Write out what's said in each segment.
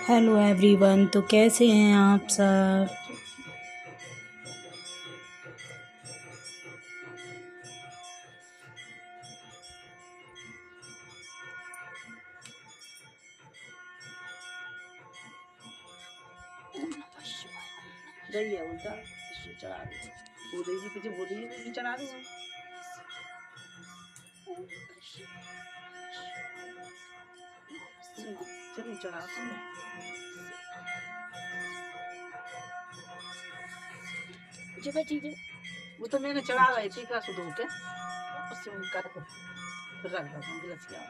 Hello everyone, तो कैसे हैं आप सब। वो तो मैंने चढ़ा रही थी का सुधो के उससे उनका फिर रख दो गिलसिया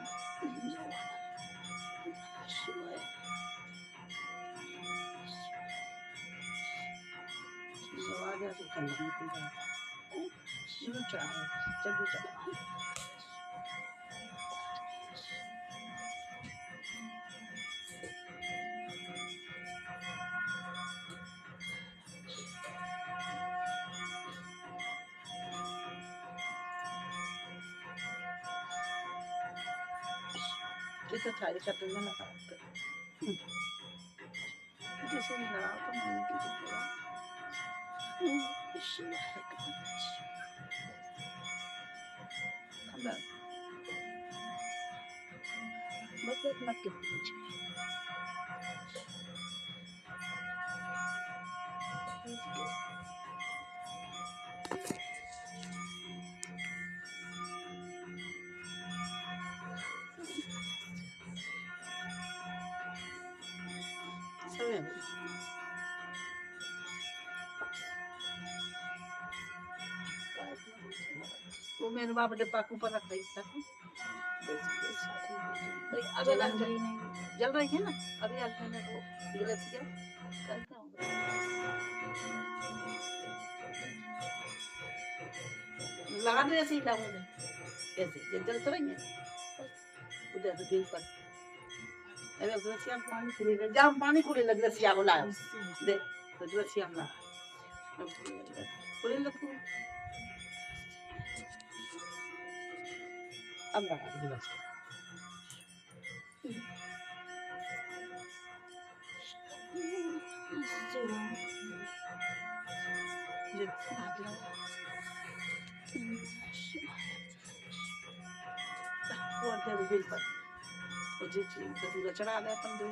आवाज ऐसे कर लगी पूजा शुरू चढ़ा जब चढ़ा जैसे थाली का तुमने लगा जैसे लगा तो मम्मी की चिपका अंदर बस मत के समय वो मेरे बाप ने पाकू पर रख दी था अबे जल रही है ना अभी मैंने वो गिलसिया करता हूँ लगा दे ऐसे ही लाऊं मैं ऐसे ये जल तो रही है उधर से दिल पर अरे गिलसिया पानी खुले जाम पानी खुले लग गिलसिया को लाओ दे तो गिलसिया ला खुले लग अब लगा दे गिलसिया वो अंदर दिल पर वो जी तो चढ़ा दे अपन दो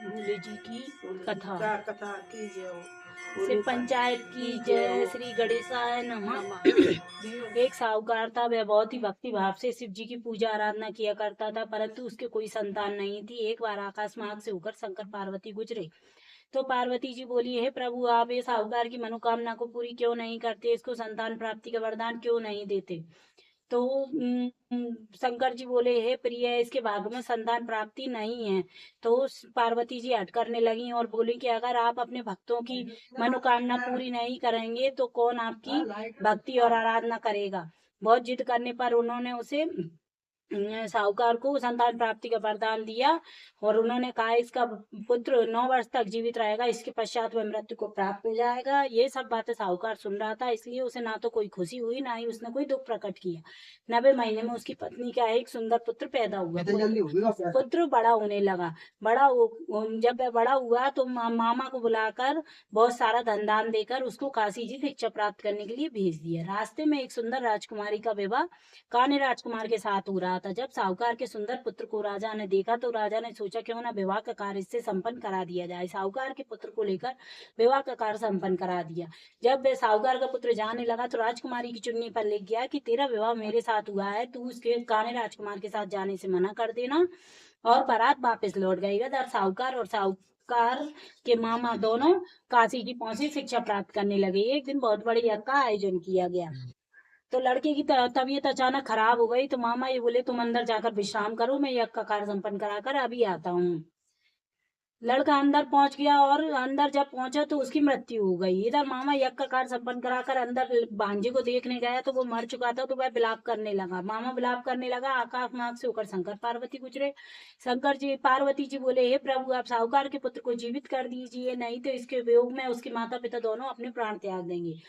भोले जी की कथा कथा की से पंचायत की जय। श्री गणेशाय नमः। एक साहूकार था, वह बहुत ही भक्ति भाव से शिव जी की पूजा आराधना किया करता था, परंतु उसके कोई संतान नहीं थी। एक बार आकाश मार्ग से होकर शंकर पार्वती गुजरे तो पार्वती जी बोली, हे प्रभु, आप ये साहूकार की मनोकामना को पूरी क्यों नहीं करते, इसको संतान प्राप्ति का वरदान क्यों नहीं देते। तो शंकर जी बोले, हे प्रिय, इसके भाग्य में संतान प्राप्ति नहीं है। तो पार्वती जी हट करने लगी और बोली कि अगर आप अपने भक्तों की मनोकामना पूरी नहीं करेंगे तो कौन आपकी भक्ति और आराधना करेगा। बहुत जिद करने पर उन्होंने उसे साहूकार को संतान प्राप्ति का वरदान दिया और उन्होंने कहा इसका पुत्र 9 वर्ष तक जीवित रहेगा, इसके पश्चात वह मृत्यु को प्राप्त हो जाएगा। ये सब बातें साहूकार सुन रहा था, इसलिए उसे ना तो कोई खुशी हुई, ना ही उसने कोई दुख प्रकट किया। 90 महीने में उसकी पत्नी का एक सुंदर पुत्र पैदा हुआ। पुत्र बड़ा होने लगा। जब वह बड़ा हुआ तो मामा को बुलाकर बहुत सारा धन दान देकर उसको काशी जी शिक्षा प्राप्त करने के लिए भेज दिया। रास्ते में एक सुंदर राजकुमारी का विवाह कान्हे राजकुमार के साथ हो रहा था। जब साहूकार के सुंदर पुत्र को राजा ने देखा तो राजा ने सोचा क्यों ना विवाह का कार्य इससे संपन्न करा दिया जाए। साहूकार के पुत्र को लेकर विवाह का कार्य संपन्न करा दिया। जब वह साहूकार का पुत्र जाने लगा तो राजकुमारी की चुन्नी पर लिख गया कि तेरा विवाह मेरे साथ हुआ है, तू उसके कान्हे राजकुमार के साथ जाने से मना कर देना। और बारात वापस लौट गई। इधर साहूकार और साहूकार के मामा दोनों काशी जी पहुंचे, शिक्षा प्राप्त करने लगे। एक दिन बहुत बड़ी यज्ञ का आयोजन किया गया। तो लड़के की तबीयत अचानक खराब हो गई तो मामा ये बोले, तुम अंदर जाकर विश्राम करो, मैं यज्ञ का कार्य संपन्न कराकर अभी आता हूँ। लड़का अंदर पहुंच गया और अंदर जब पहुंचा तो उसकी मृत्यु हो गई। इधर मामा यज्ञ का कार्य संपन्न कराकर अंदर भांजे को देखने गया तो वो मर चुका था। तो वह विलाप करने लगा। मामा विलाप करने लगा। आकाश मार्ग से होकर शंकर पार्वती गुजरे। शंकर जी पार्वती जी बोले, हे प्रभु, आप साहूकार के पुत्र को जीवित कर दीजिए, नहीं तो इसके वियोग में उसके माता पिता दोनों अपने प्राण त्याग देंगे।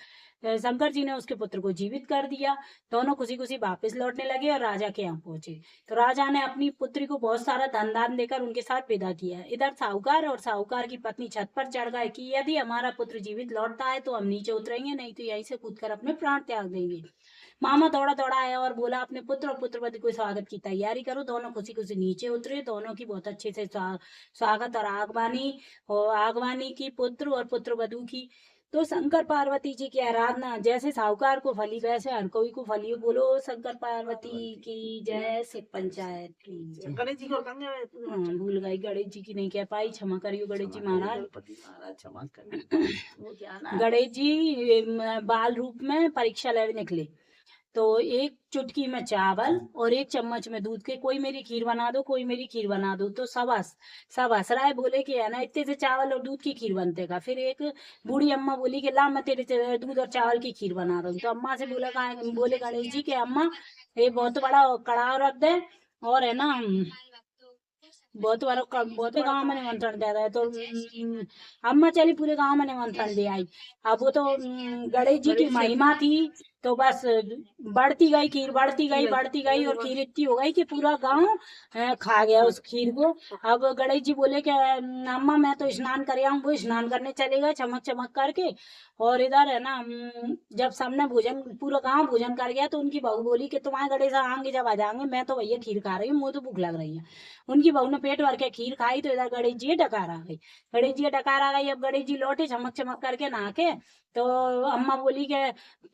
शंकर जी ने उसके पुत्र को जीवित कर दिया। दोनों खुशी खुशी वापस लौटने लगे और राजा के यहाँ पहुंचे। तो राजा ने अपनी पुत्री को बहुत सारा धन दान देकर उनके साथ विदा किया। इधर साहूकार और साहूकार की पत्नी छत पर चढ़ गए कि यदि हमारा पुत्र जीवित लौटता है तो हम नीचे उतरेंगे, नहीं तो यहीं से कूदकर अपने प्राण त्याग देंगे। मामा दौड़ा दौड़ा आया और बोला, अपने पुत्र और पुत्रवधू को स्वागत की तैयारी करो। दोनों खुशी खुशी नीचे उतरे। दोनों की बहुत अच्छे से स्वागत और आगवानी की पुत्र और पुत्रवधू की। तो शंकर पार्वती जी की आराधना, जैसे साहूकार को फली वैसे हर कोई को फली। बोलो शंकर पार्वती की जय, शिव पंचायत की जय। गणेश जी को करने हाँ, भूल गई, गणेश जी की नहीं कह पाई, क्षमा करियो गणेश जी महाराज। गणपति महाराज क्षमा करें। वो क्या ना गणेश जी बाल रूप में परीक्षा लेने निकले। तो एक चुटकी में चावल और एक चम्मच में दूध के, कोई मेरी खीर बना दो, कोई मेरी खीर बना दो। तो सब हंस रहा बोले कि है ना, इतने से चावल और दूध की खीर बनते का। फिर एक बूढ़ी अम्मा बोली कि ला, मैं तेरे से दूध और चावल की खीर बना रहा हूँ। तो अम्मा से बोले गणेश जी कि अम्मा, ये बहुत बड़ा कड़ाह रख दे और है ना बहुत गांव में निमंत्रण दे रहा है। तो अम्मा चली पूरे गांव में निमंत्रण दे आई। अब वो तो गणेश जी की महिमा थी तो बस बढ़ती गई खीर, बढ़ती गई और खीर इतनी हो गई कि पूरा गांव खा गया उस खीर को। अब गणेश जी बोले कि अम्मा मैं तो स्नान कर आऊं। वो स्नान करने चले गए चमक चमक करके। और इधर है ना जब सबने पूरा गांव भोजन कर गया तो उनकी बहू बोली कि तुम्हारे गणेश आएंगे जब आ जाएंगे, मैं तो भैया खीर खा रही हूँ, मुझे तो भूख लग रही है। उनकी बहू ने पेट भर के खीर खाई तो इधर गणेश जी डकार आ गई। अब गणेश जी लौटे चमक चमक करके नहा के। तो अम्मा बोली कि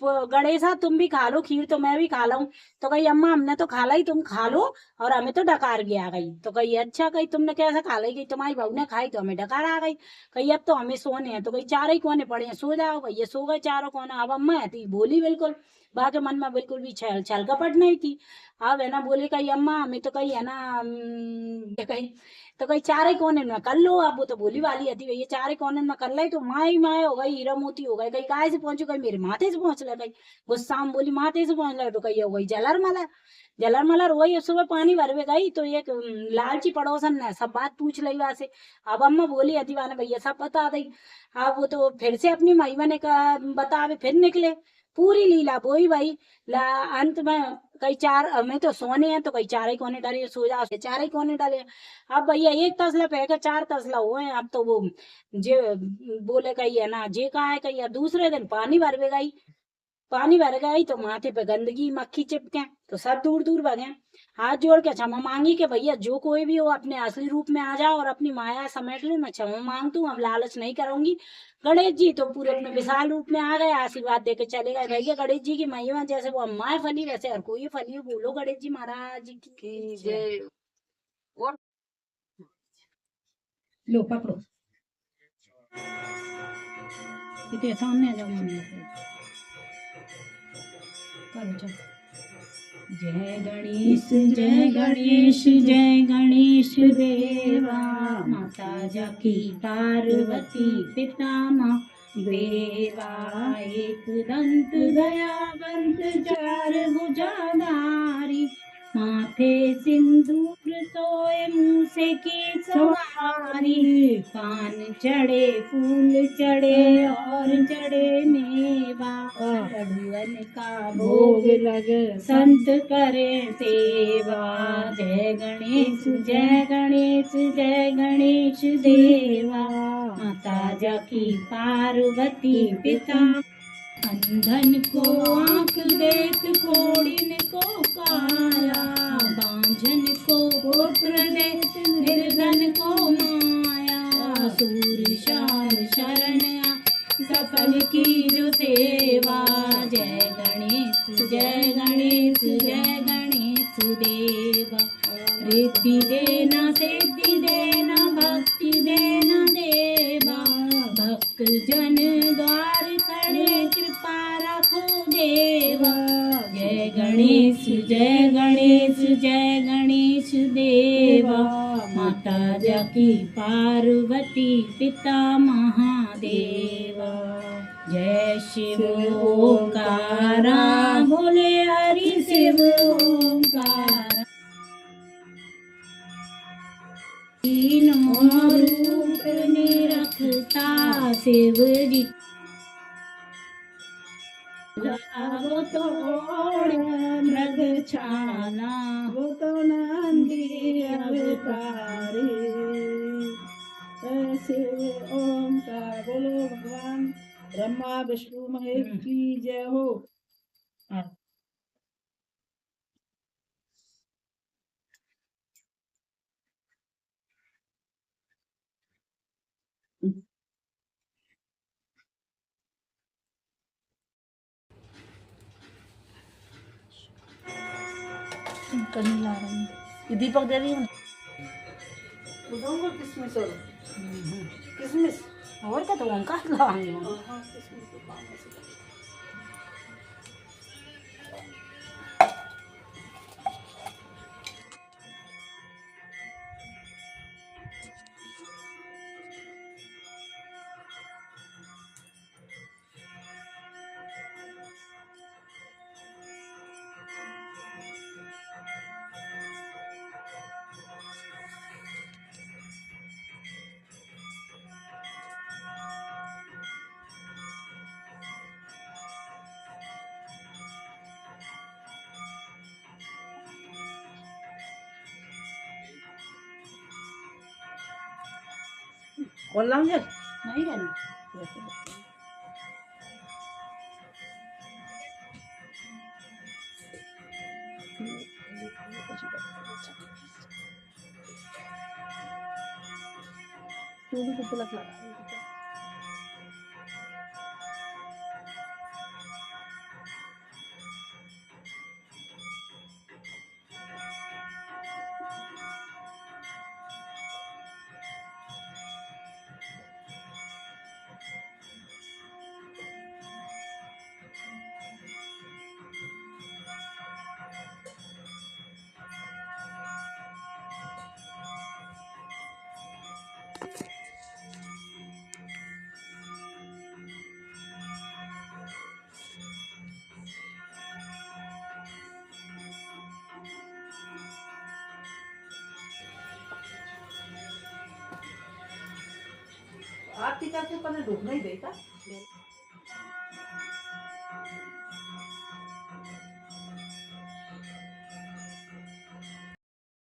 गणेशा तुम भी खा लो खीर, तो मैं भी खा लूं। तो कही अम्मा हमने तो खा ली, तुम खा लो और हमें तो डकार गया गई। तो कही अच्छा, कही तुमने कैसे खा ली? तुम्हारी बहू ने खाई तो हमें डकार आ गई। कही अब तो हमें सोने हैं। तो कही चार ही कोने पड़े हैं, सो जाओ। भैया सो गए चारों कोने। अब अम्मा है बोली बिल्कुल बात मन में बिल्कुल भी छल कपट नहीं थी। अब है ना बोले कही अम्मा हमें तो कही है ना कही तो कही चार ही कोने में कर लो। अब वो तो बोली वाली थी भैया चार ही कोने में कर ली तो माए हो गई, हीरा मोती हो गई। कही काय से पहुंचो? कही मेरे माथे से पहुंच गई। गुस्सा में बोली माथे से पहुंच गए। तो कही हो गई जलर मलर हो गई। सुबह पानी भरवे गई तो एक लालची पड़ोसन ने सब बात पूछ ली वहां से। अब अम्मा बोली अतिवा ने भैया सब बता दी। अब वो तो फिर से अपनी महिमा ने बतावे फिर निकले पूरी लीला बोई भाई। अंत में कई चार हमें तो सोने हैं तो कई चार ही कोने डाले, सो जाओ चार ही कोने डाले। अब भैया एक तसला फेंका चार तसला हुए। अब तो वो जे बोले कही है ना जे कहा है कही। दूसरे दिन पानी भर गई तो माथे पे गंदगी मक्खी चिपके तो सब दूर दूर भागे। हाथ जोड़ के क्षमा मांगी कि भैया जो कोई भी हो अपने असली रूप में आ जाओ और अपनी माया समेट लो, मैं क्षमा मांगती हूँ, अब लालच नहीं करूंगी। गणेश जी तो पूरे अपने विशाल रूप में आ गए, आशीर्वाद देके चले गए। भैया गणेश जी की महिमा जैसे वो अम्माएं फली वैसे हर कोई फली। बोलो गणेश जी महाराज की जय। और लो पकड़ो, इतने सामने आ जाओ, करो चलो। जय गणेश जय गणेश जय गणेश देवा। माता जाकी पार्वती पिता महादेवा। एक दंत दयावंत चार भुजाधारी। माथे सिंदूर सोए मूसे की सवारी। पान चढ़े फूल चढ़े और चढ़े मेवा। लड्डूअन का भोग लग संत करे सेवा। जय गणेश जय गणेश जय गणेश देवा। माता जाकी पार्वती पिता। अंधन को आंख देत कोड़िन को काया। बांझन को पुत्र देत निर्धन को माया। सूर शाम शरण सफल की जो सेवा। जय गणेश जय गणेश जय गणेश देवा। रिद्धि देना सिद्धि देना भक्ति देना देवा। भक्त जन द्वार खड़े कृपा रखो देवा। जय गणेश जय गणेश जय गणेश देवा। माता जाकी पार्वती पिता महादेवा। जय शिव ओंकारा बोले हरि शिव ओंकारा। तीनों रूप निरखता शिव जी। वो तो मृग छाला वो तो नंदी अवतारी। शिव ओमकार बोलो भगवान ब्रह्मा विष्णु महेश की जय हो। ये दीपक दे रही हूँ। बताऊंगा किसमिस और किसमिस और क्या तो ओंकार लगाएंगे हम। हाँ किसमिस तो पाँव में से खोल लाऊं यार नहीं रहना। तू भी कुछ लगा आरती करते पहले ढूंढ नहीं देता।